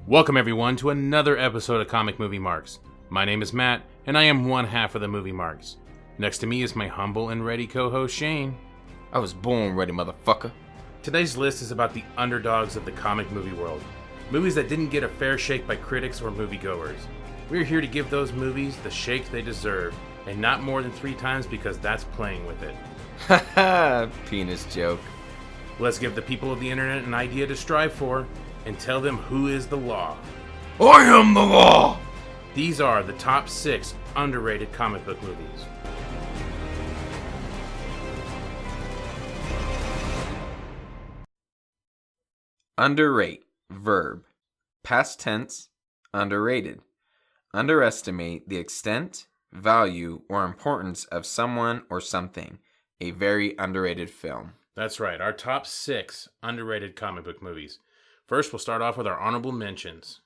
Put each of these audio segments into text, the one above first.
Welcome everyone to another episode of Comic Movie Marks. My name is Matt, and I am one half of the Movie Marks. Next to me is my humble and ready co-host Shane. I was born ready, motherfucker. Today's list is about the underdogs of the comic movie world. Movies that didn't get a fair shake by critics or moviegoers. We're here to give those movies the shake they deserve, and not more than 3 times because that's playing with it. Haha, penis joke. Let's give the people of the internet an idea to strive for, and tell them who is the law. I am the law! These are the top 6 underrated comic book movies. Underrate, verb. Past tense, underrated. Underestimate the extent, value, or importance of someone or something. A very underrated film. That's right, our top 6 underrated comic book movies. First, we'll start off with our honorable mentions.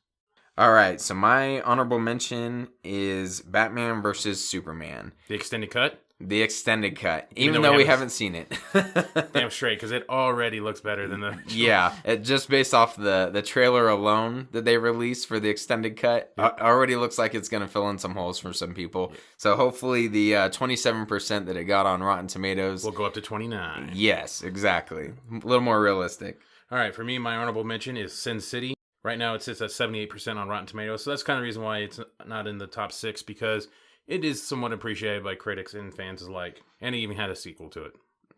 Alright, so my honorable mention is Batman vs. Superman. The extended cut? The extended cut, even though we haven't seen it. Damn straight, because it already looks better than the... Yeah, just based off the trailer alone that they released for the extended cut, already looks like it's going to fill in some holes for some people. Yeah. So hopefully the 27% that it got on Rotten Tomatoes... will go up to 29. Yes, exactly. A little more realistic. All right, for me, my honorable mention is Sin City. Right now, it sits at 78% on Rotten Tomatoes, so that's kind of the reason why it's not in the top 6, because it is somewhat appreciated by critics and fans alike, and it even had a sequel to it.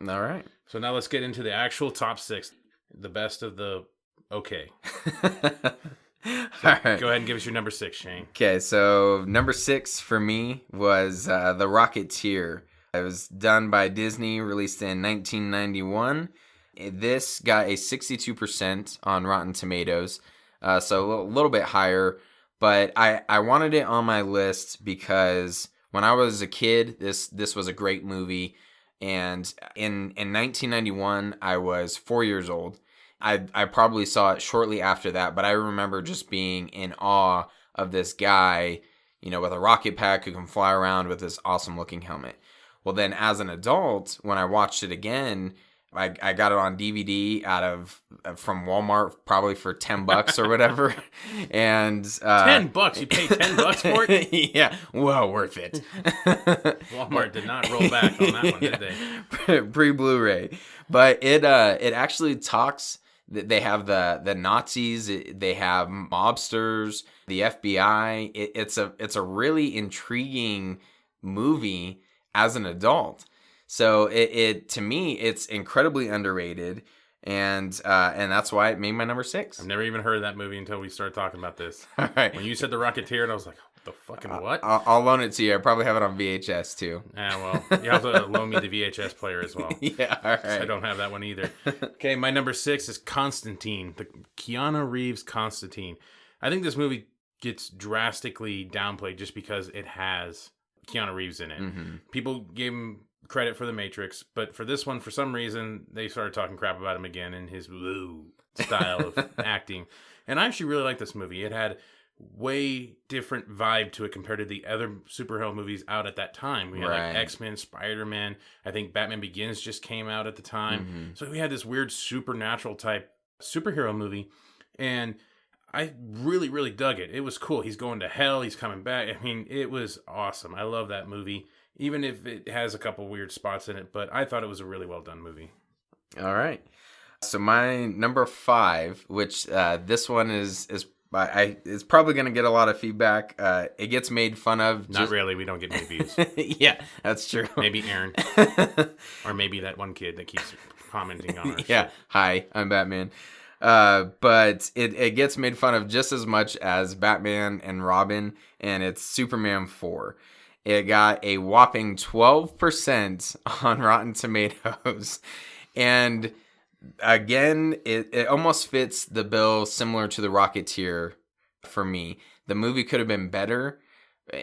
All right. So now let's get into the actual top 6, the best of the okay. All right. Go ahead and give us your number 6, Shane. Okay, so number 6 for me was The Rocketeer. It was done by Disney, released in 1991. This got a 62% on Rotten Tomatoes, so a little bit higher, but I wanted it on my list because when I was a kid, this was a great movie, and in 1991, I was 4 years old. I probably saw it shortly after that, but I remember just being in awe of this guy, with a rocket pack who can fly around with this awesome-looking helmet. Well, then as an adult, when I watched it again, I got it on DVD from Walmart, probably for $10 or whatever, and $10. You paid $10 for it? Yeah, well worth it. Walmart did not roll back on that one, did they? Pre-Blu-ray, but it actually talks. They have the Nazis, they have mobsters, the FBI. It's a really intriguing movie as an adult. So it to me, it's incredibly underrated, and that's why it made my number 6. I've never even heard of that movie until we started talking about this. All right. When you said The Rocketeer, and I was like, what the fucking what? I'll loan it to you. I probably have it on VHS too. Well, you have to loan me the VHS player as well. Yeah, all right. I don't have that one either. Okay, my number 6 is Constantine, the Keanu Reeves Constantine. I think this movie gets drastically downplayed just because it has Keanu Reeves in it. Mm-hmm. People gave him credit for The Matrix, but for this one, for some reason, they started talking crap about him again in his style of acting. And I actually really like this movie. It had way different vibe to it compared to the other superhero movies out at that time. We had like X-Men, Spider-Man. I think Batman Begins just came out at the time. Mm-hmm. So we had this weird supernatural type superhero movie, and I really, really dug it. It was cool. He's going to hell. He's coming back. I mean, it was awesome. I love that movie, even if it has a couple weird spots in it. But I thought it was a really well done movie. All right. So my number 5, which this one is it's probably going to get a lot of feedback. It gets made fun of. Not really. We don't get any views. Yeah, that's true. Maybe Aaron. Or maybe that one kid that keeps commenting on our Yeah. shit. Hi, I'm Batman. But it gets made fun of just as much as Batman and Robin, and it's Superman 4. It got a whopping 12% on Rotten Tomatoes. And again, it almost fits the bill similar to The Rocketeer for me. The movie could have been better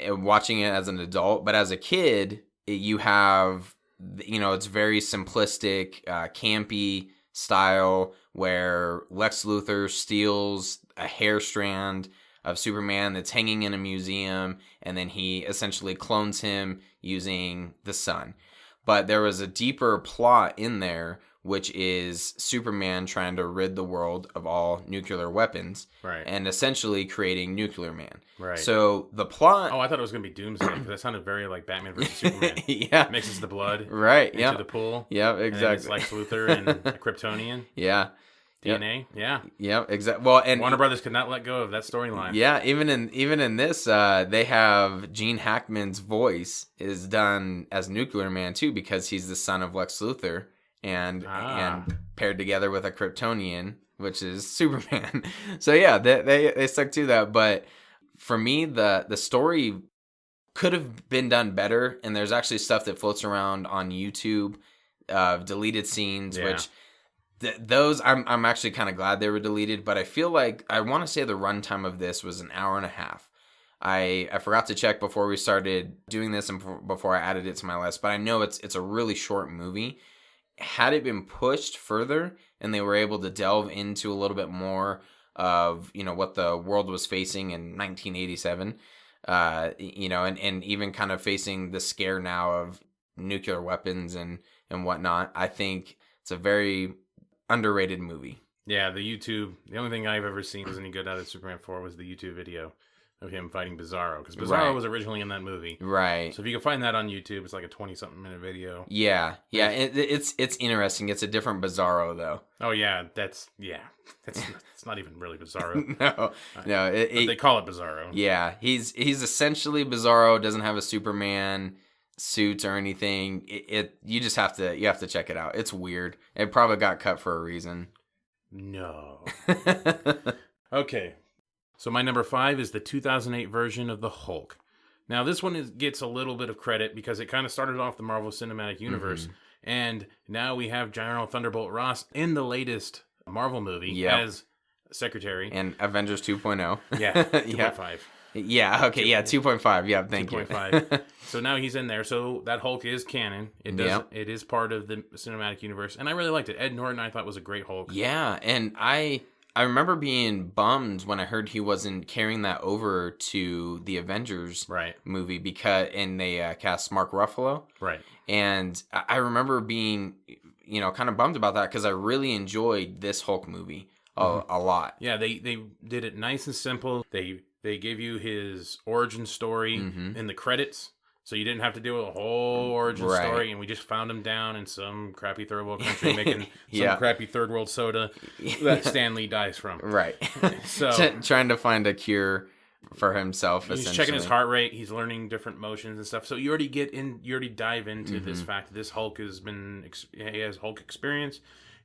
watching it as an adult, but as a kid, you have, it's very simplistic, campy style where Lex Luthor steals a hair strand of Superman that's hanging in a museum, and then he essentially clones him using the sun. But there was a deeper plot in there which is Superman trying to rid the world of all nuclear weapons, Right. and essentially creating Nuclear Man. Right. So the plot. Oh, I thought it was gonna be Doomsday because that sounded very like Batman versus Superman. Yeah. Mixes the blood Right. into Yeah. the pool. Yeah. And then Exactly. it's Lex Luthor and a Kryptonian Yeah. Yep. DNA. Yeah. Yeah. Exactly. Well, and Warner Brothers could not let go of that storyline. yeah, even in this, they have Gene Hackman's voice is done as Nuclear Man too, because he's the son of Lex Luthor and paired together with a Kryptonian, which is Superman. So yeah, they stuck to that. But for me, the story could have been done better, and there's actually stuff that floats around on YouTube of deleted scenes, which. Those I'm actually kind of glad they were deleted, but I feel like I want to say the runtime of this was an hour and a half. I forgot to check before we started doing this and before I added it to my list, but I know it's a really short movie. Had it been pushed further and they were able to delve into a little bit more of what the world was facing in 1987, and even kind of facing the scare now of nuclear weapons and whatnot, I think it's a very underrated movie. Yeah, the only thing I've ever seen was any good out of Superman 4 was the YouTube video of him fighting Bizarro, because Bizarro was originally in that movie. Right. So if you can find that on YouTube, it's like a 20-something minute video. Yeah. It's interesting. It's a different Bizarro though. Oh yeah, it's not even really Bizarro. No. But they call it Bizarro. Yeah, he's essentially Bizarro. Doesn't have a Superman suit or anything. You just have to check it out. It's weird. It probably got cut for a reason. No. Okay. So my number 5 is the 2008 version of the Hulk. Now this one gets a little bit of credit because it kind of started off the Marvel Cinematic Universe, and now we have General Thunderbolt Ross in the latest Marvel movie as secretary. And Avengers 2.0. Yeah, 2.5. Yeah, okay, yeah, 2.5. Yeah, thank 2.5. You. So now he's in there. So that Hulk is canon. It is part of the cinematic universe, and I really liked it. Ed Norton I thought was a great Hulk. Yeah, and I remember being bummed when I heard he wasn't carrying that over to the Avengers movie and they cast Mark Ruffalo. Right. And I remember being, kind of bummed about that because I really enjoyed this Hulk movie a lot. Yeah, they did it nice and simple. They gave you his origin story in the credits, so you didn't have to do a whole origin story, and we just found him down in some crappy third world country making some crappy third world soda that Stan Lee dies from. Right. So trying to find a cure for himself, he's checking his heart rate, he's learning different motions and stuff. So you already dive into this fact that this Hulk he has Hulk experience,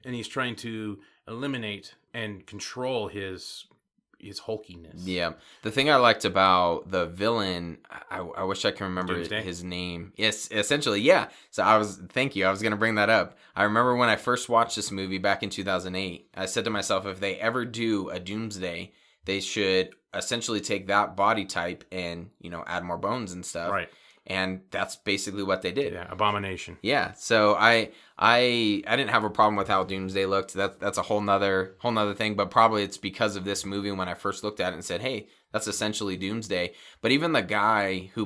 and he's trying to eliminate and control his hulkiness. Yeah. The thing I liked about the villain, I wish I can remember Doomsday? his name. Yes, essentially, yeah. So thank you. I was going to bring that up. I remember when I first watched this movie back in 2008, I said to myself, if they ever do a Doomsday, they should essentially take that body type and, add more bones and stuff. Right. And that's basically what they did. Yeah, Abomination. Yeah, so I didn't have a problem with how Doomsday looked. That's a whole nother thing. But probably it's because of this movie when I first looked at it and said, "Hey, that's essentially Doomsday." But even the guy who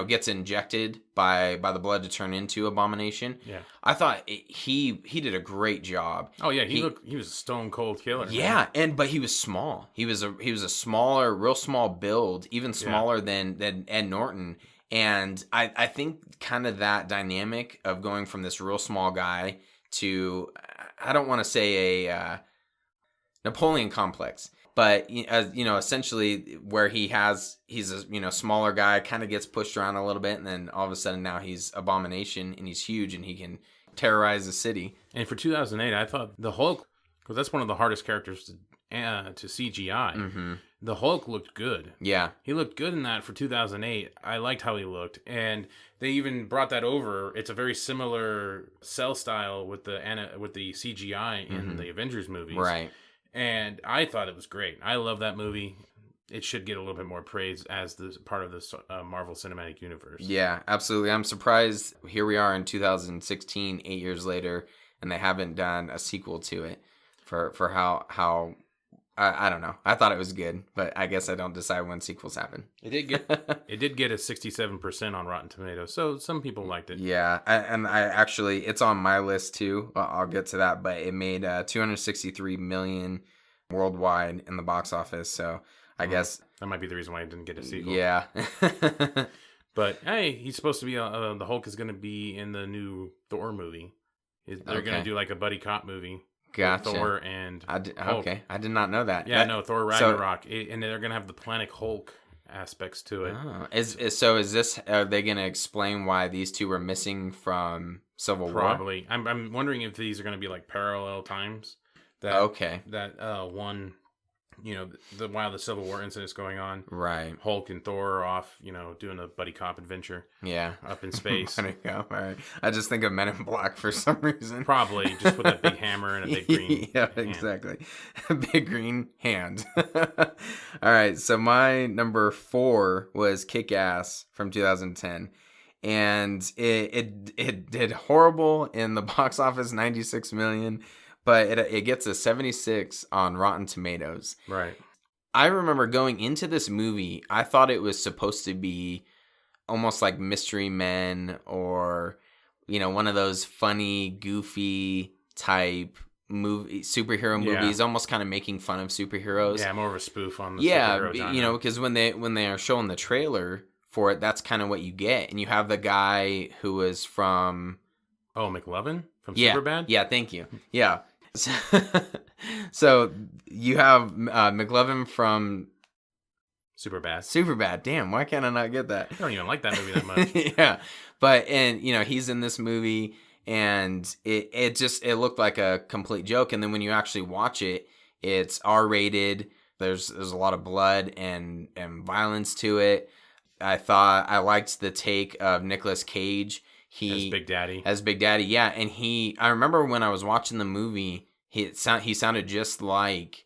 gets injected by the blood to turn into Abomination. Yeah, I thought he did a great job. Oh yeah, he was a stone cold killer. Yeah, but he was small. He was a smaller, real small build, even smaller than Ed Norton. And I think kind of that dynamic of going from this real small guy to, I don't want to say a Napoleon complex, but essentially where he's a smaller guy, kind of gets pushed around a little bit, and then all of a sudden now he's Abomination and he's huge and he can terrorize the city. And for 2008, I thought the Hulk, because that's one of the hardest characters to CGI. The Hulk looked good. Yeah, he looked good in that for 2008. I liked how he looked, and they even brought that over. It's a very similar cell style with the CGI in the Avengers movies, right? And I thought it was great. I love that movie. It should get a little bit more praise as part of the Marvel Cinematic Universe. Yeah, absolutely. I'm surprised. Here we are in 2016, 8 years later, and they haven't done a sequel to it for how I don't know. I thought it was good, but I guess I don't decide when sequels happen. It did get a 67% on Rotten Tomatoes, so some people liked it. Yeah, I actually, it's on my list too. I'll get to that, but it made 263 million worldwide in the box office. So I guess that might be the reason why I didn't get a sequel. Yeah. But hey, he's supposed to be the Hulk is going to be in the new Thor movie. They're going to do like a buddy cop movie. Gotcha. Thor and Hulk. Okay, I did not know that. Yeah, no, Thor Ragnarok, and they're going to have the Planet Hulk aspects to it. Oh. Is this? Are they going to explain why these two were missing from Civil War? Probably. I'm wondering if these are going to be like parallel times. That one, while the Civil War incident's going on, right? Hulk and Thor are off, doing a buddy cop adventure. Yeah, up in space. All right. I just think of Men in Black for some reason. Probably just with that big hammer and a big green. Yeah, hand. Exactly. A big green hand. All right. So my number 4 was Kick-Ass from 2010. And it did horrible in the box office, 96 million. But it gets a 76 on Rotten Tomatoes. Right. I remember going into this movie, I thought it was supposed to be almost like Mystery Men or, one of those funny, goofy type superhero movies, almost kind of making fun of superheroes. Yeah, more of a spoof on the superhero genre. Because when they are showing the trailer for it, that's kind of what you get. And you have the guy who was from... Oh, McLovin? From Superbad? Yeah, thank you. Yeah. So you have McLovin from Superbad. Damn, why can't I not get that? I don't even like that movie that much. Yeah, but he's in this movie, and it looked like a complete joke. And then when you actually watch it, it's R-rated. There's a lot of blood and violence to it. I liked the take of Nicolas Cage. As Big Daddy, yeah. And I remember when I was watching the movie, he sounded just like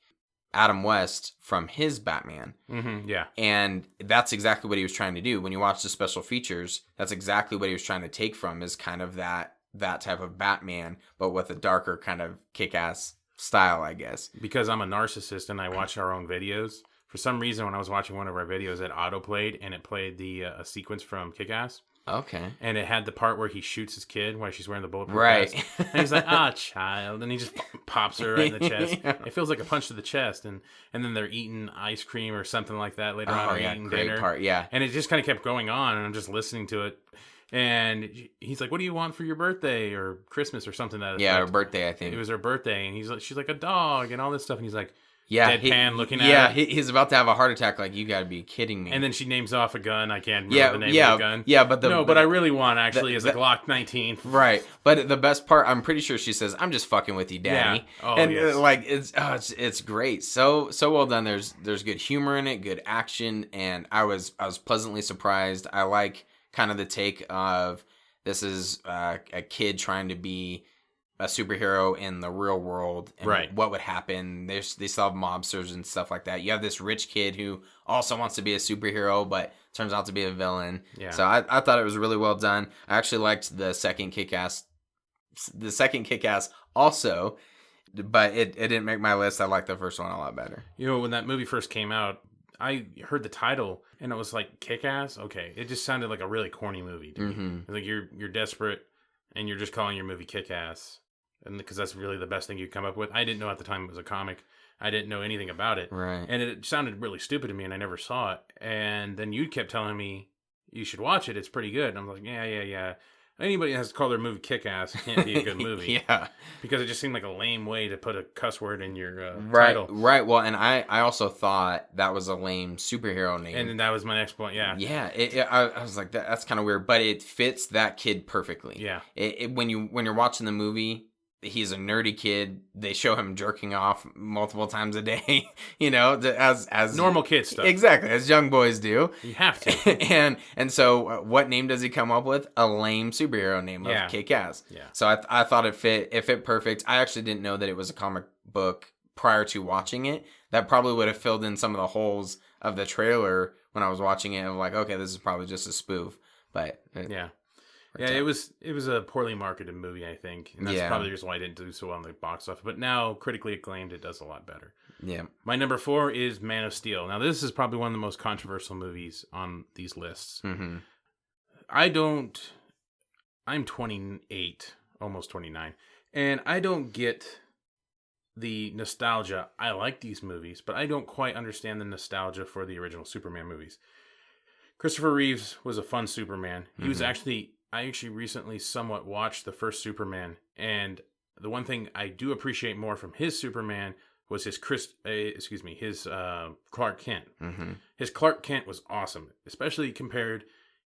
Adam West from his Batman. Mm-hmm, yeah. And that's exactly what he was trying to do. When you watch the special features, that's exactly what he was trying to take from, is kind of that type of Batman, but with a darker kind of kick-ass style, I guess. Because I'm a narcissist and I watch our own videos, for some reason when I was watching one of our videos, it auto-played and it played a sequence from Kick-Ass. Okay. And it had the part where he shoots his kid while she's wearing the bulletproof vest. And he's like, child. And he just pops her right in the chest. Yeah. It feels like a punch to the chest. And then they're eating ice cream or something like that later on. Eating great dinner. Part, yeah. And it just kind of kept going on. And I'm just listening to it. And he's like, what do you want for your birthday or Christmas or something? Her birthday, I think. It was her birthday. And she's like, a dog and all this stuff. And he's like, yeah, deadpan looking at her. Yeah, he's about to have a heart attack. Like, you got to be kidding me. And then she names off a gun. I can't remember the name of the gun. Yeah, but but I really want is a Glock 19. Right, but the best part, I'm pretty sure she says, "I'm just fucking with you, Daddy." Yeah. Oh, and yes. It's great. So well done. There's good humor in it, good action, and I was pleasantly surprised. I like kind of the take of this is a kid trying to be a superhero in the real world, and right. what would happen. They still have mobsters and stuff like that. You have this rich kid who also wants to be a superhero, but turns out to be a villain. Yeah. So I thought it was really well done. I actually liked the second Kick-Ass also, but it didn't make my list. I liked the first one a lot better. When that movie first came out, I heard the title and it was like Kick-Ass. Okay, it just sounded like a really corny movie to me. Mm-hmm. Like you're desperate and you're just calling your movie Kick-Ass. And because that's really the best thing you come up with. I didn't know at the time it was a comic. I didn't know anything about it. Right. And it sounded really stupid to me, and I never saw it. And then you kept telling me, you should watch it. It's pretty good. And I'm like, yeah. Anybody that has to call their movie Kick-Ass can't be a good movie. Yeah. Because it just seemed like a lame way to put a cuss word in your right, title. Right. Well, and I also thought that was a lame superhero name. And then that was my next point, yeah. Yeah. I was like, that's kind of weird. But it fits that kid perfectly. Yeah. When you're watching the movie, he's a nerdy kid. They show him jerking off multiple times a day, as normal kid stuff. Exactly, as young boys do. You have to. and so what name does he come up with? A lame superhero name of Kick-Ass. Yeah. So I thought it fit perfect. I actually didn't know that it was a comic book prior to watching it. That probably would have filled in some of the holes of the trailer when I was watching it. I'm like, okay, this is probably just a spoof. But yeah. Yeah, it was a poorly marketed movie, I think, and that's probably the reason why I didn't do so well on the box office. But now, critically acclaimed, it does a lot better. Yeah. My number 4 is Man of Steel. Now, this is probably one of the most controversial movies on these lists. Mm-hmm. I'm 28, almost 29, and I don't get the nostalgia. I like these movies, but I don't quite understand the nostalgia for the original Superman movies. Christopher Reeves was a fun Superman. He was I actually recently somewhat watched the first Superman, and the one thing I do appreciate more from his Superman was his Clark Kent. Mm-hmm. His Clark Kent was awesome, especially compared,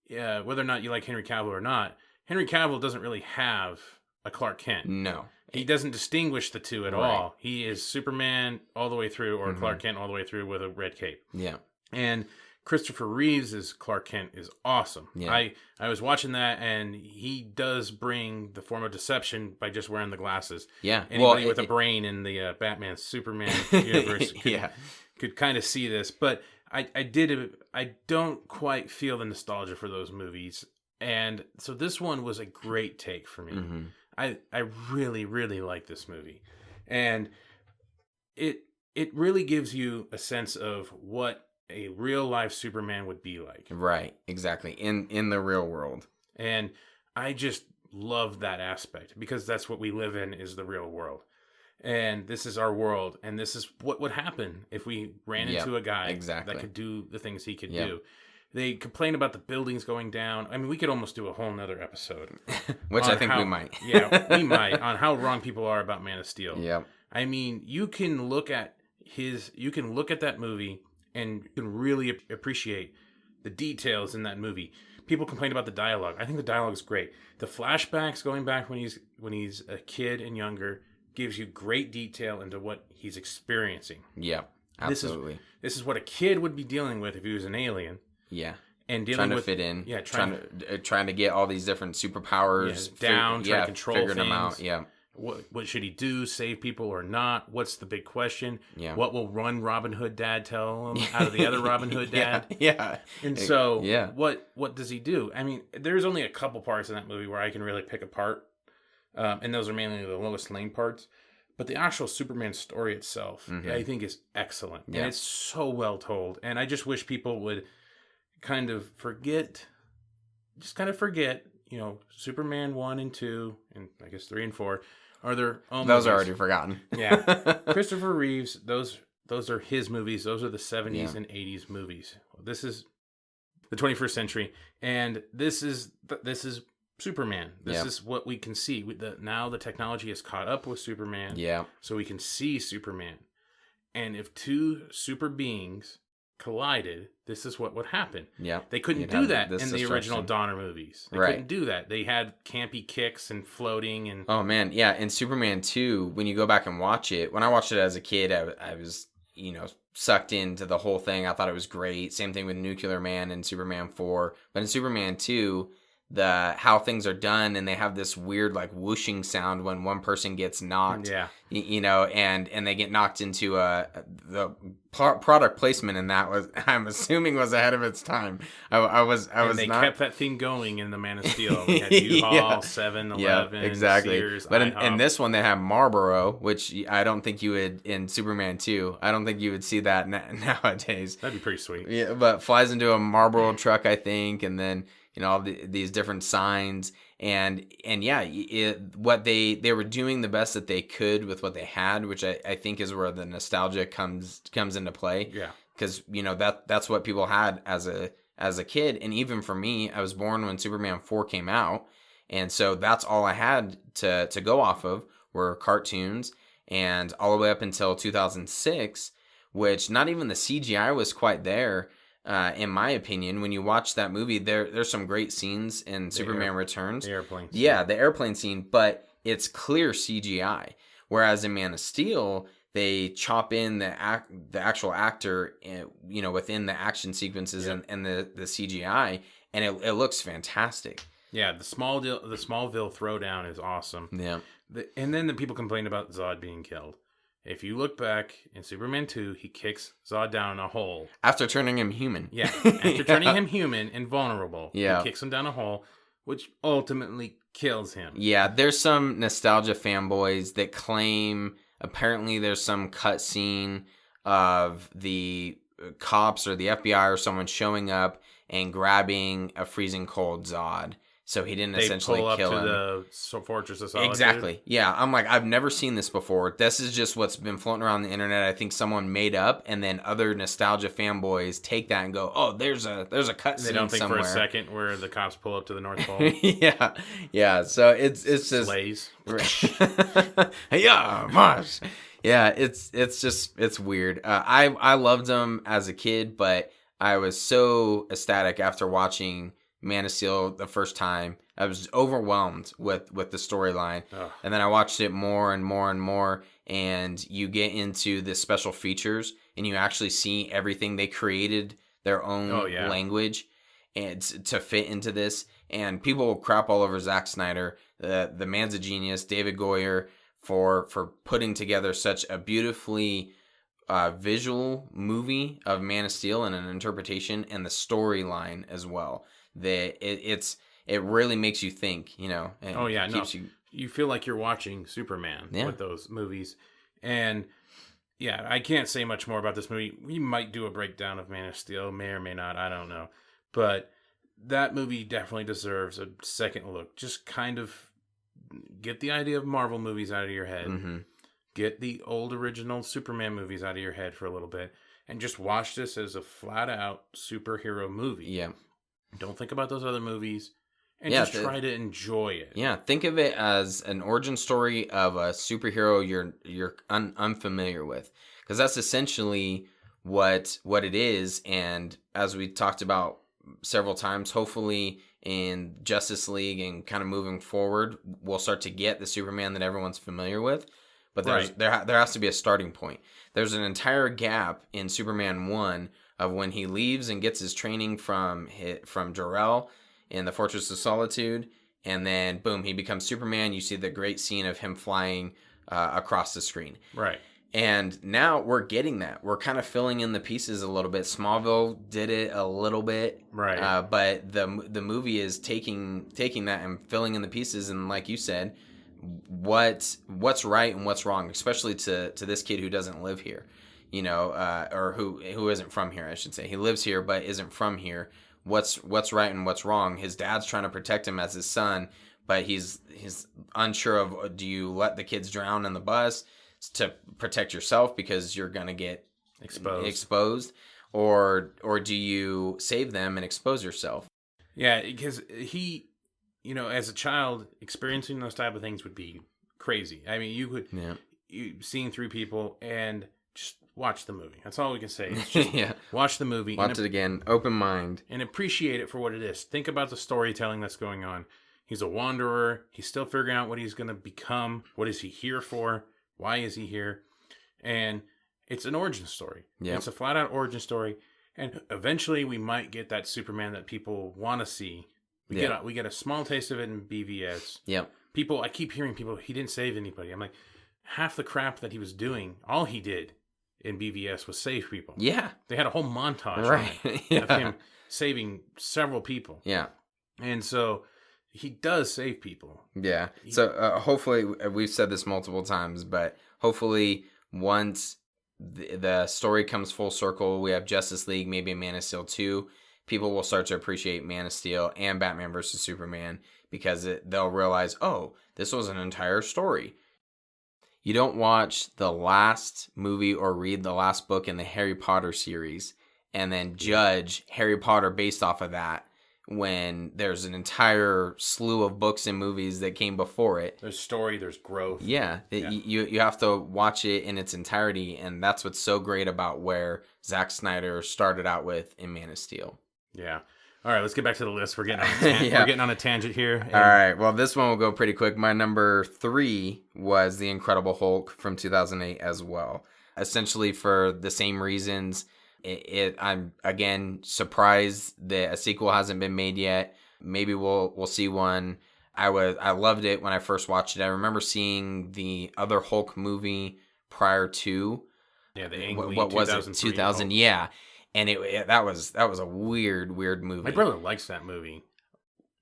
whether or not you like Henry Cavill or not. Henry Cavill doesn't really have a Clark Kent. No. He doesn't distinguish the two at all. He is Superman all the way through, or Clark Kent all the way through with a red cape. Yeah. And Christopher Reeves' Clark Kent is awesome. Yeah. I was watching that, and he does bring the form of deception by just wearing the glasses. Yeah. Anybody with a brain in the Batman Superman universe could kind of see this. But I don't quite feel the nostalgia for those movies. And so this one was a great take for me. Mm-hmm. I really, really like this movie. And it really gives you a sense of what a real life Superman would be like. Right, exactly. In the real world. And I just love that aspect because that's what we live in, is the real world. And this is our world, and this is what would happen if we ran into a guy that could do the things he could do. They complain about the buildings going down. I mean, we could almost do a whole nother episode. Which I think we might. Yeah, we might, on how wrong people are about Man of Steel. Yep. I mean, you can look at that movie and you can really appreciate the details in that movie. People complain about the dialogue. I think the dialogue is great. The flashbacks going back when he's a kid and younger gives you great detail into what he's experiencing. Yeah, absolutely. This is what a kid would be dealing with if he was an alien. Yeah. And trying to fit in. Yeah, trying to get all these different superpowers down, trying to control figuring things. them out. Yeah. What should he do? Save people or not? What's the big question? Yeah. What will one Robin Hood dad tell him out of the other Robin Hood dad? Yeah. And so, what does he do? I mean, there's only a couple parts in that movie where I can really pick apart, and those are mainly the Lois Lane parts. But the actual Superman story itself, I think, is excellent, and it's so well told. And I just wish people would kind of forget, Superman 1 and 2, and I guess 3 and 4 are their own Those movies. are already forgotten. Yeah. Christopher Reeves, those are his movies. Those are the 70s and 80s movies. This is the 21st century, and this is Superman. This is what we can see. Now the technology has caught up with Superman. Yeah. So we can see Superman. And if two super beings collided, this is what would happen. Yeah. They couldn't do that in the original Donner movies. They couldn't do that. They had campy kicks and floating and... Oh, man. Yeah. In Superman 2, when you go back and watch it, when I watched it as a kid, I was, sucked into the whole thing. I thought it was great. Same thing with Nuclear Man and Superman 4. But in Superman 2... how things are done, and they have this weird like whooshing sound when one person gets knocked, and they get knocked into the product placement, and that was, I'm assuming, was ahead of its time. They kept that theme going in the Man of Steel. We had U-Haul, 7-Eleven, exactly. Sears, but in this one they have Marlboro, which I don't think you would in Superman 2. I don't think you would see that nowadays. That'd be pretty sweet. Yeah, but flies into a Marlboro truck, I think, and then all these different signs, and what they were doing the best that they could with what they had, which I think is where the nostalgia comes into play. Yeah, because that's what people had as a kid, and even for me, I was born when Superman 4 came out, and so that's all I had to go off of were cartoons, and all the way up until 2006, which not even the CGI was quite there. In my opinion, when you watch that movie, there's some great scenes in Superman Returns. The airplane scene. Yeah, the airplane scene, but it's clear CGI. Whereas in Man of Steel, they chop in the actual actor, within the action sequences and the CGI, and it looks fantastic. Yeah, the Smallville throwdown is awesome. Yeah, and then the people complain about Zod being killed. If you look back in Superman 2, he kicks Zod down a hole. After turning him human. Yeah, after turning him human and vulnerable. Yeah. He kicks him down a hole. which ultimately kills him. Yeah, there's some nostalgia fanboys that claim apparently there's some cutscene of the cops or the FBI or someone showing up and grabbing a freezing cold Zod. So he didn't essentially pull up kill to him. the Fortress of Solitude. Exactly. Yeah, I'm like, I've never seen this before. This is just what's been floating around the internet. I think someone made up, and then other nostalgia fanboys take that and go, "Oh, there's a cutscene They don't think somewhere." for a second where the cops pull up to the North Pole. yeah. So it's just Slays. yeah, Mars. Yeah, it's weird. I loved them as a kid, but I was so ecstatic after watching Man of Steel the first time. I was overwhelmed with the storyline, and then I watched it more and more and more. And you get into the special features, and you actually see everything they created their own language, and to fit into this. And people will crap all over Zack Snyder. The man's a genius, David Goyer, for putting together such a beautifully visual movie of Man of Steel and an interpretation, and the storyline as well. That it really makes you think, you know. And keeps you feel like you're watching Superman with those movies. And yeah, I can't say much more about this movie. We might do a breakdown of Man of Steel, may or may not, I don't know. But that movie definitely deserves a second look. Just kind of get the idea of Marvel movies out of your head. Mm-hmm. Get the old original Superman movies out of your head for a little bit. And just watch this as a flat-out superhero movie. Yeah. Don't think about those other movies. And just try to enjoy it. Yeah, think of it as an origin story of a superhero you're unfamiliar with. Because that's essentially what it is. And as we talked about several times, hopefully in Justice League and kind of moving forward, we'll start to get the Superman that everyone's familiar with. But there has to be a starting point. There's an entire gap in Superman 1 of when he leaves and gets his training from Jor-El in the Fortress of Solitude, and then boom, he becomes Superman. You see the great scene of him flying across the screen. Right. And now we're getting that. We're kind of filling in the pieces a little bit. Smallville did it a little bit. Right. But the movie is taking that and filling in the pieces, and like you said, what's right and what's wrong, especially to this kid who doesn't live here, you know, or who isn't from here, I should say. He lives here but isn't from here. What's right and what's wrong? His dad's trying to protect him as his son, but he's unsure of, do you let the kids drown in the bus to protect yourself because you're gonna get exposed, or do you save them and expose yourself? Yeah, because he, you know, as a child, experiencing those type of things would be crazy. I mean, you seeing through people, and just watch the movie. That's all we can say. It's just watch the movie. Watch it again, open mind. And appreciate it for what it is. Think about the storytelling that's going on. He's a wanderer. He's still figuring out what he's going to become. What is he here for? Why is he here? And it's an origin story. Yep. It's a flat-out origin story. And eventually we might get that Superman that people want to see. We get a small taste of it in BVS. Yep. I keep hearing people, he didn't save anybody. I'm like, half the crap that he was doing, all he did in BVS was save people. Yeah. They had a whole montage of him saving several people. Yeah. And so he does save people. Yeah. So hopefully, we've said this multiple times, but hopefully once the story comes full circle, we have Justice League, maybe a Man of Steel 2, people will start to appreciate Man of Steel and Batman vs. Superman, because they'll realize, oh, this was an entire story. You don't watch the last movie or read the last book in the Harry Potter series and then judge Harry Potter based off of that, when there's an entire slew of books and movies that came before it. There's story, there's growth. Yeah. You have to watch it in its entirety, and that's what's so great about where Zack Snyder started out with in Man of Steel. Yeah. All right, let's get back to the list. We're getting on a tangent here. All right. Well, this one will go pretty quick. My number 3 was The Incredible Hulk from 2008 as well. Essentially for the same reasons. I'm again surprised that a sequel hasn't been made yet. Maybe we'll see one. I loved it when I first watched it. I remember seeing the other Hulk movie prior to. Yeah, the Ang Lee what was it? 2000. Yeah. And that was a weird movie. My brother likes that movie.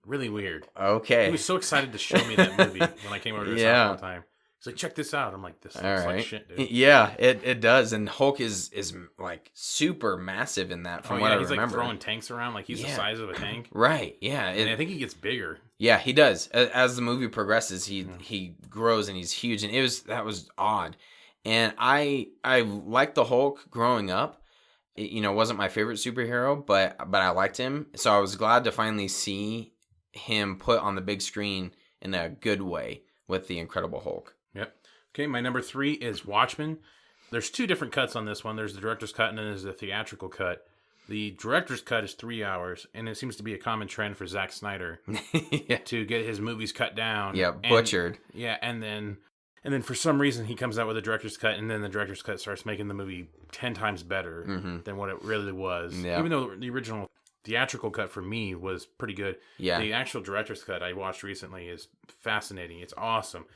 Really weird. Okay. He was so excited to show me that movie when I came over to his house one time. He's like, check this out. I'm like, this looks like shit, dude. Yeah, it does. And Hulk is like super massive in that from what I remember. He's like throwing tanks around like he's the size of a tank. Right, yeah. And I think he gets bigger. Yeah, he does. As the movie progresses, he grows and he's huge. And that was odd. And I liked the Hulk growing up. It wasn't my favorite superhero, but I liked him. So I was glad to finally see him put on the big screen in a good way with the Incredible Hulk. Yep. Okay, my number 3 is Watchmen. There's 2 different cuts on this one. There's the director's cut and then there's the theatrical cut. The director's cut is 3 hours, and it seems to be a common trend for Zack Snyder to get his movies cut down. Yeah, butchered. And then for some reason he comes out with a director's cut, and then the director's cut starts making the movie 10 times better than what it really was. Yeah. Even though the original theatrical cut for me was pretty good. Yeah. The actual director's cut I watched recently is fascinating. It's awesome.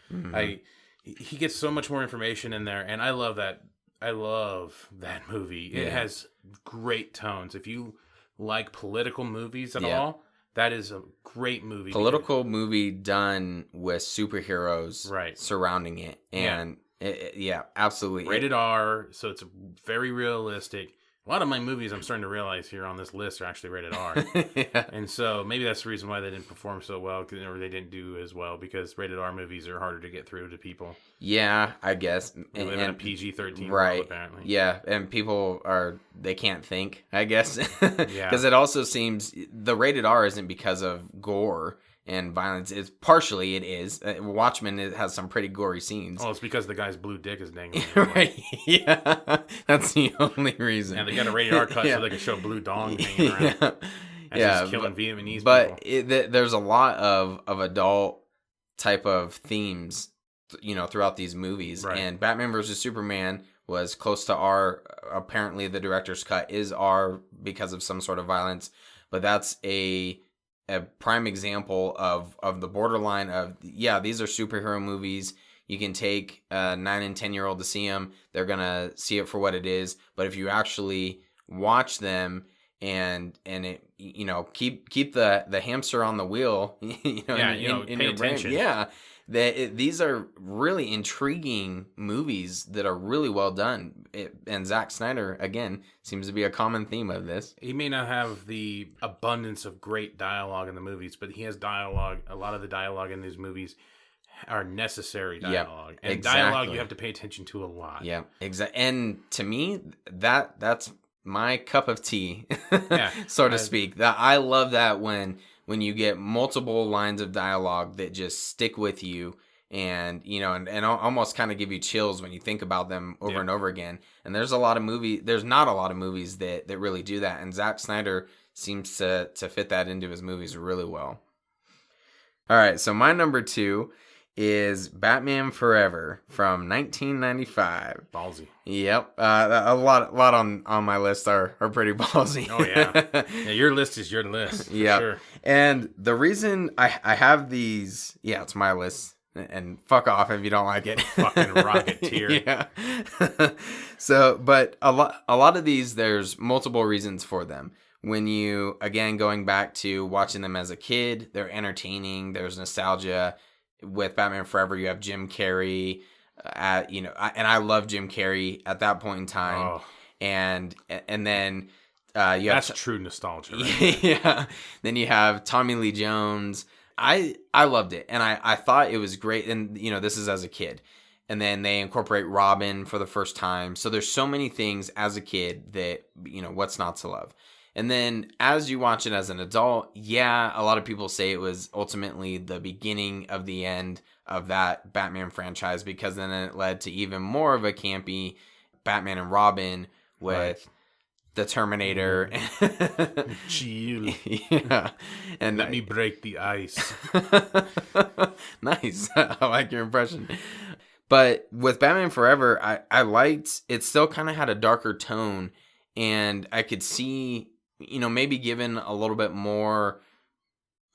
He gets so much more information in there, and I love that. I love that movie. It has great tones. If you like political movies at all, that is a great movie. Political movie done with superheroes surrounding it. And absolutely. Rated R, so it's very realistic. A lot of my movies, I'm starting to realize here on this list, are actually rated R. And so maybe that's the reason why they didn't perform so well, or they didn't do as well, because rated R movies are harder to get through to people. Yeah, I guess. We live in a PG-13 world, apparently. Yeah, and people they can't think, I guess. Because it also seems the rated R isn't because of gore and violence. It's partially it is. Watchmen, it has some pretty gory scenes. Oh, it's because the guy's blue dick is dangling. Right. Yeah. That's the only reason. Yeah, they got a rated R cut so they can show blue dong hanging around. Yeah. He's killing Vietnamese people. But there's a lot of adult type of themes, throughout these movies. Right. And Batman vs. Superman was close to R. Apparently, the director's cut is R because of some sort of violence. But that's a prime example of the borderline of, these are superhero movies. You can take a 9 and 10-year-old to see them. They're going to see it for what it is. But if you actually watch them and it, keep the hamster on the wheel, in pay attention. Brain. Yeah. These are really intriguing movies that are really well done. And Zack Snyder, again, seems to be a common theme of this. He may not have the abundance of great dialogue in the movies, but he has dialogue. A lot of the dialogue in these movies are necessary dialogue. Yep, and dialogue you have to pay attention to a lot. Yeah, exactly. And to me, that's my cup of tea, so to speak. That I love that when you get multiple lines of dialogue that just stick with you and almost kind of give you chills when you think about them over and over again. And there's not a lot of movies that really do that. And Zack Snyder seems to fit that into his movies really well. All right, so my number 2 is Batman Forever from 1995. Ballsy. Yep. A lot on my list are pretty ballsy. Oh, yeah. Yeah, your list is your list. Yeah. Sure. And the reason I have these, it's my list. And fuck off if you don't like it. Fucking Rocketeer. Yeah. So, but a lot of these, there's multiple reasons for them. When you, again, going back to watching them as a kid, they're entertaining. There's nostalgia. With Batman Forever, you have Jim Carrey, and I love Jim Carrey at that point in time. Oh. And then you have... That's true nostalgia, right? Yeah. Then you have Tommy Lee Jones. I loved it, and I thought it was great. And, this is as a kid. And then they incorporate Robin for the first time. So there's so many things as a kid that, what's not to love. And then as you watch it as an adult, a lot of people say it was ultimately the beginning of the end of that Batman franchise, because then it led to even more of a campy Batman and Robin with the Terminator. Chill. Yeah. And let me break the ice. Nice. I like your impression. But with Batman Forever, I liked, it still kind of had a darker tone, and I could see, maybe given a little bit more,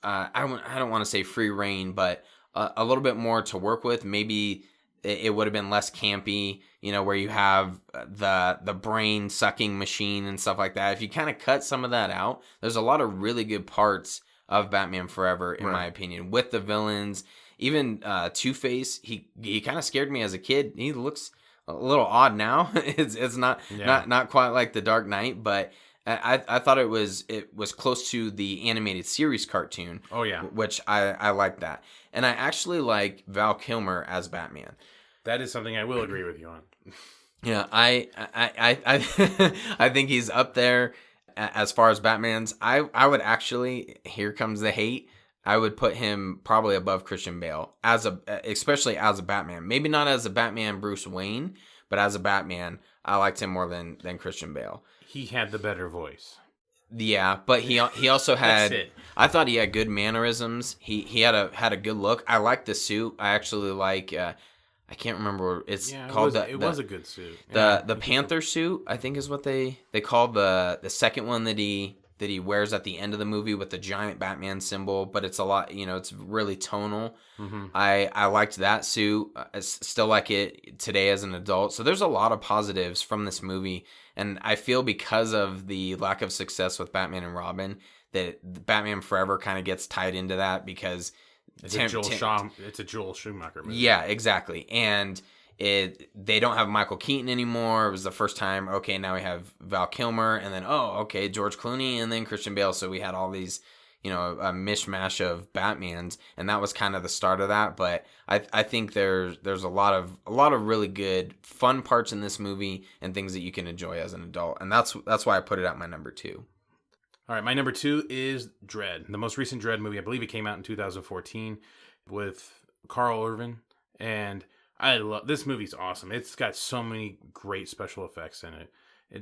I don't want to say free reign, but a little bit more to work with. Maybe it would have been less campy, where you have the brain sucking machine and stuff like that. If you kind of cut some of that out, there's a lot of really good parts of Batman Forever, in my opinion, with the villains. Even Two-Face, he kind of scared me as a kid. He looks a little odd now. It's not quite like the Dark Knight, but I thought it was close to the animated series cartoon. Oh yeah, which I like that, and I actually like Val Kilmer as Batman. That is something I will agree with you on. Yeah, I I think he's up there as far as Batman's. I would actually, here comes the hate, I would put him probably above Christian Bale especially as a Batman. Maybe not as a Batman Bruce Wayne, but as a Batman, I liked him more than Christian Bale. He had the better voice. Yeah, but he also had. That's it. I thought he had good mannerisms. He had a good look. I like the suit. I actually like. I can't remember. It's called it was a good suit. The Panther suit, I think, is what they called the second one that he wears at the end of the movie with the giant Batman symbol. But it's a lot. It's really tonal. Mm-hmm. I liked that suit. I still like it today as an adult. So there's a lot of positives from this movie. And I feel because of the lack of success with Batman and Robin, that Batman Forever kind of gets tied into that because it's a Joel Schumacher movie. Yeah, exactly. And they don't have Michael Keaton anymore. It was the first time, okay, now we have Val Kilmer, and then, okay, George Clooney, and then Christian Bale. So we had all these, a mishmash of Batmans, and that was kind of the start of that. But I think there's a lot of really good fun parts in this movie and things that you can enjoy as an adult, and that's why I put it at my number 2. All right, my number 2 is Dredd, the most recent Dredd movie. I believe it came out in 2014 with Carl Urban, and I love this movie's awesome. It's got so many great special effects in it.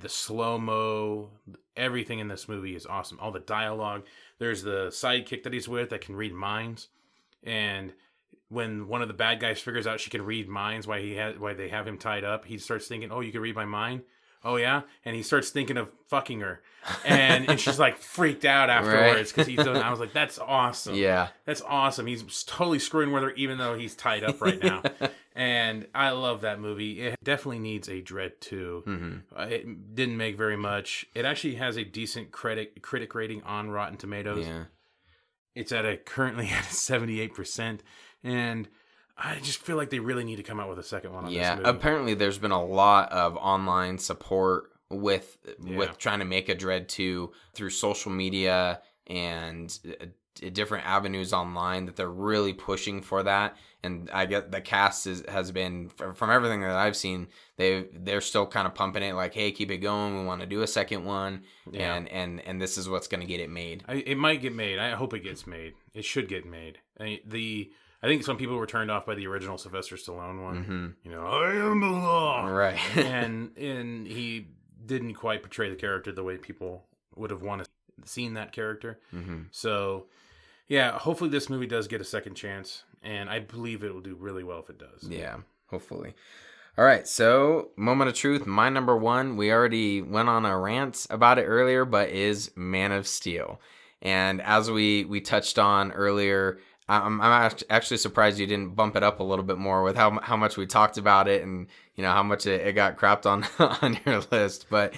The slow-mo, everything in this movie is awesome. All the dialogue. There's the sidekick that he's with that can read minds. And when one of the bad guys figures out she can read minds, why they have him tied up, he starts thinking, "Oh, you can read my mind? Oh, yeah?" And he starts thinking of fucking her. And she's like freaked out afterwards because he's done. I was like, that's awesome. Yeah. That's awesome. He's totally screwing with her even though he's tied up right now. And I love that movie. It definitely needs a Dredd 2. Mm-hmm. It didn't make very much. It actually has a decent critic rating on Rotten Tomatoes. Yeah. It's currently at 78%. And I just feel like they really need to come out with a second one on this movie. Apparently there's been a lot of online support with trying to make a Dredd 2 through social media and different avenues online, that they're really pushing for that. And I get the cast has been, from everything that I've seen, they're still kind of pumping it like, hey, keep it going, we want to do a second one. Yeah. And this is what's going to get it made. It might get made. I hope it gets made. It should get made. I think some people were turned off by the original Sylvester Stallone one. Mm-hmm. I am the law. Right. and he didn't quite portray the character the way people would have wanted seen that character. Mm-hmm. So, yeah, hopefully this movie does get a second chance, and I believe it will do really well if it does. Yeah, hopefully. All right, so moment of truth, my number 1, we already went on a rant about it earlier, but is Man of Steel. And as we touched on earlier, I'm actually surprised you didn't bump it up a little bit more with how much we talked about it and how much it got crapped on on your list. But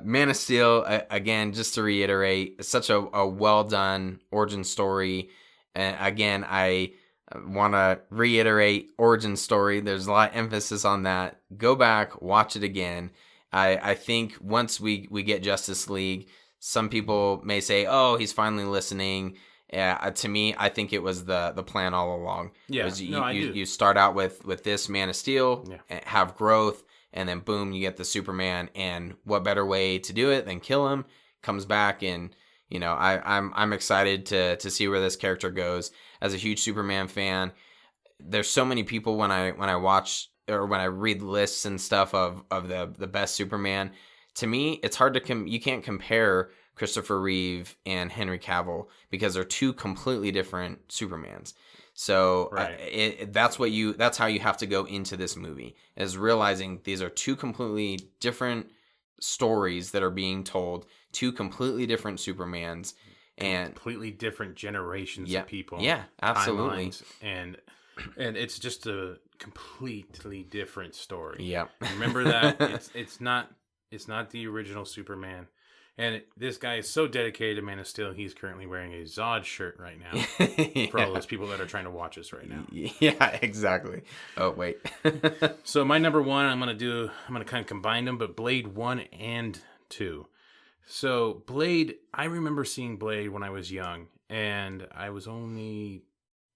Man of Steel, again, just to reiterate, it's such a well done origin story. And again, I want to reiterate origin story. There's a lot of emphasis on that. Go back, watch it again. I think once we get Justice League, some people may say, "Oh, he's finally listening." To me, I think it was the plan all along. Yeah, you start out with this Man of Steel, have growth, and then boom, you get the Superman. And what better way to do it than kill him? Comes back, and I'm excited to see where this character goes. As a huge Superman fan, there's so many people when I watch or when I read lists and stuff of the best Superman. To me, it's hard to you can't compare Christopher Reeve and Henry Cavill because they're two completely different Supermans. So right. That's how you have to go into this movie, is realizing these are two completely different stories that are being told, two completely different Supermans, and completely different generations of people. Yeah, absolutely. And it's just a completely different story. Yeah. Remember that it's not the original Superman. And this guy is so dedicated to Man of Steel, he's currently wearing a Zod shirt right now. For all those people that are trying to watch us right now. Yeah, exactly. Oh, wait. So my number one, I'm going to kind of combine them, but Blade 1 and 2. So Blade, I remember seeing Blade when I was young, and I was only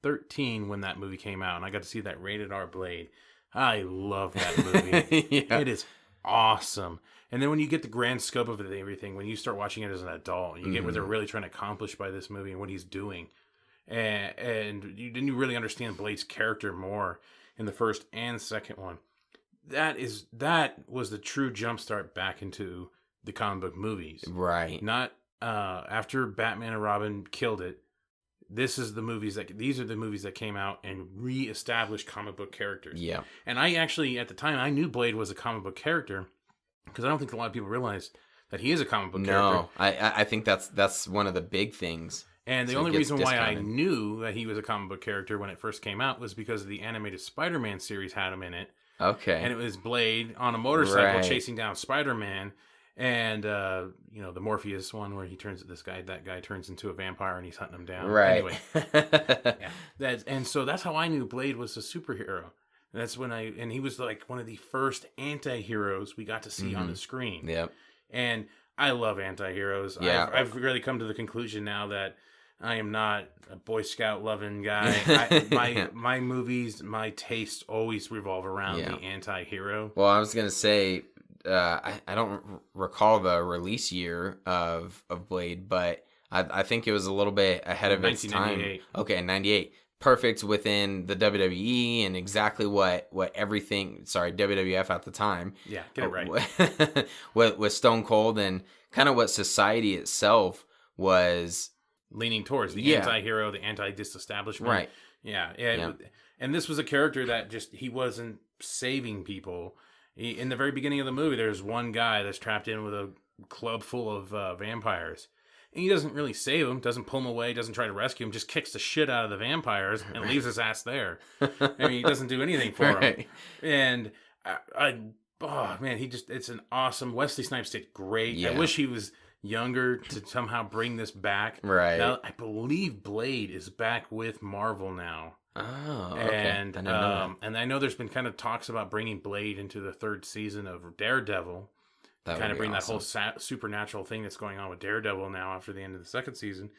13 when that movie came out, and I got to see that rated R Blade. I love that movie. Yeah. It is awesome. And then when you get the grand scope of it, everything, when you start watching it as an adult, you get what they're really trying to accomplish by this movie and what he's doing. And you really understand Blade's character more in the first and second one. That was the true jumpstart back into the comic book movies. Right. Not after Batman and Robin killed it. These are the movies that came out and re-established comic book characters. Yeah. And I actually, at the time, I knew Blade was a comic book character because I don't think a lot of people realize that he is a comic book character. No, I think that's one of the big things. And the So it only gets reason why I discounted. knew that he was a comic book character when it first came out was because the animated Spider-Man series had him in it. Okay. And it was Blade on a motorcycle Right. chasing down Spider-Man. And, the Morpheus one where that guy turns into a vampire and he's hunting him down. Right. Anyway, and so that's how I knew Blade was a superhero. That's when he was like one of the first anti-heroes we got to see on the screen. Yep. And I love anti-heroes. Yeah. I've really come to the conclusion now that I am not a Boy Scout loving guy. My movies, my tastes always revolve around the anti-hero. Well, I was gonna say, I don't recall the release year of Blade, but I think it was a little bit ahead of its time. 1998. Okay, 98. Perfect within the WWE and exactly what WWF at the time. Yeah, get it right. with Stone Cold and kind of what society itself was Leaning towards the anti-hero, the anti-disestablishment. Right. Yeah. Yeah. And this was a character that he wasn't saving people. In the very beginning of the movie, there's one guy that's trapped in with a club full of vampires. And he doesn't really save him, doesn't pull him away, doesn't try to rescue him, just kicks the shit out of the vampires and leaves his ass there. I mean, he doesn't do anything for him. And it's an awesome, Wesley Snipes did great. Yeah. I wish he was younger to somehow bring this back. Right. Now, I believe Blade is back with Marvel now. Oh, okay. And I didn't know and I know there's been kind of talks about bringing Blade into the third season of Daredevil. that. Kind of bring awesome. that whole supernatural thing that's going on with Daredevil now after the end of the second season.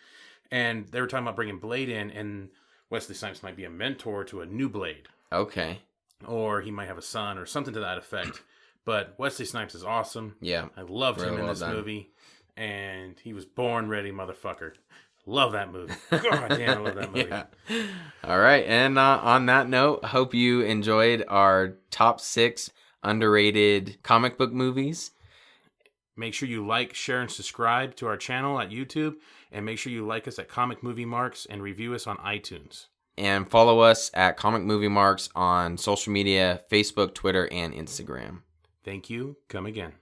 And they were talking about bringing Blade in, and Wesley Snipes might be a mentor to a new Blade. Okay. Or he might have a son or something to that effect. But Wesley Snipes is awesome. Yeah. I loved him Really in well this done. movie. And he was born ready, motherfucker. Love that movie. God damn, I love that movie. Yeah. All right. And on that note, hope you enjoyed our top 6 underrated comic book movies. Make sure you like, share, and subscribe to our channel at YouTube. And make sure you like us at Comic Movie Marks and review us on iTunes. And follow us at Comic Movie Marks on social media, Facebook, Twitter, and Instagram. Thank you. Come again.